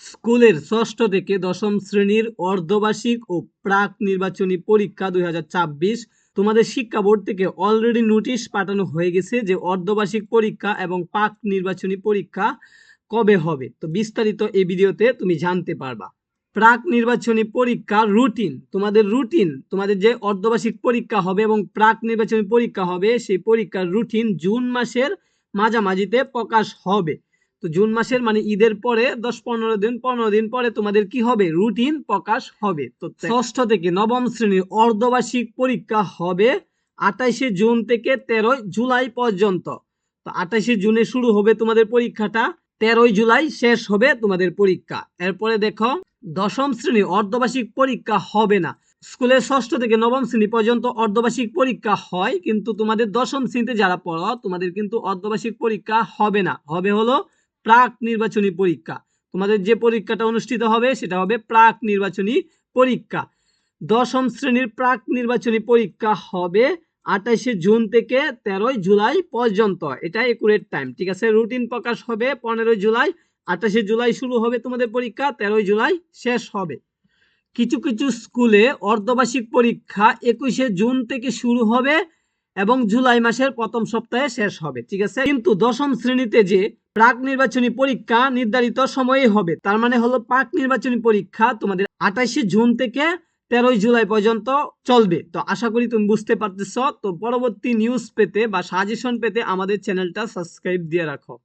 স্কুলের ষষ্ঠ থেকে দশম শ্রেণীর অর্ধবার্ষিক ও প্রাক নির্বাচনী পরীক্ষা 2026 তোমাদের শিক্ষা বোর্ড থেকে অলরেডি নোটিশ পাঠানো হয়ে গেছে যে অর্ধবার্ষিক পরীক্ষা এবং প্রাক নির্বাচনী পরীক্ষা কবে হবে। তো বিস্তারিত এই ভিডিওতে তুমি জানতে পারবা। প্রাক নির্বাচনী পরীক্ষা রুটিন, তোমাদের যে অর্ধবার্ষিক পরীক্ষা হবে এবং প্রাক নির্বাচনী পরীক্ষা হবে সেই পরীক্ষার রুটিন জুন মাসের মাঝামাঝিতে প্রকাশ হবে। তো জুন মাসের মানে ঈদের পরে 10-15 দিন পরে তোমাদের কি হবে, রুটিন প্রকাশ হবে। তো ষষ্ঠ থেকে নবম শ্রেণীর অর্ধবার্ষিক পরীক্ষা হবে 28শে জুন থেকে 13 জুলাই পর্যন্ত। তো 28শে জুনে শুরু হবে তোমাদের পরীক্ষাটা, 13 জুলাই শেষ হবে তোমাদের পরীক্ষা। এরপরে দেখো দশম শ্রেণী অর্ধবার্ষিক পরীক্ষা হবে না। স্কুলের ষষ্ঠ থেকে নবম শ্রেণী পর্যন্ত অর্ধবার্ষিক পরীক্ষা হয়, কিন্তু তোমাদের দশম শ্রেণীতে যারা পড়ো তোমাদের কিন্তু অর্ধবার্ষিক পরীক্ষা হবে না, হবে হলো প্রাক নির্বাচনী পরীক্ষা। তোমাদের যে পরীক্ষাটা অনুষ্ঠিত হবে সেটা হবে প্রাক নির্বাচনী পরীক্ষা। দশম শ্রেণীর প্রাক নির্বাচনী পরীক্ষা হবে 28শে জুন থেকে 13 জুলাই পর্যন্ত। এটা একুরেট টাইম, ঠিক আছে। রুটিন প্রকাশ হবে 15 জুলাই, 28শে জুলাই শুরু হবে তোমাদের পরীক্ষা, 13 জুলাই শেষ হবে। কিছু কিছু স্কুলে অর্ধবার্ষিক পরীক্ষা 21শে জুন থেকে শুরু হবে এবং জুলাই মাসের প্রথম সপ্তাহে শেষ হবে, ঠিক আছে। কিন্তু দশম শ্রেণীতে যে প্রাক নির্বাচনী পরীক্ষা নির্ধারিত সময়ে হবে, তার মানে হলো প্রাক নির্বাচনী পরীক্ষা তোমাদের 28শে জুন থেকে 13 জুলাই পর্যন্ত চলবে। তো আশা করি তুমি বুঝতে পারতেছ। তো পরবর্তী নিউজ পেতে বা সাজেশন পেতে আমাদের চ্যানেলটা সাবস্ক্রাইব দিয়ে রাখো।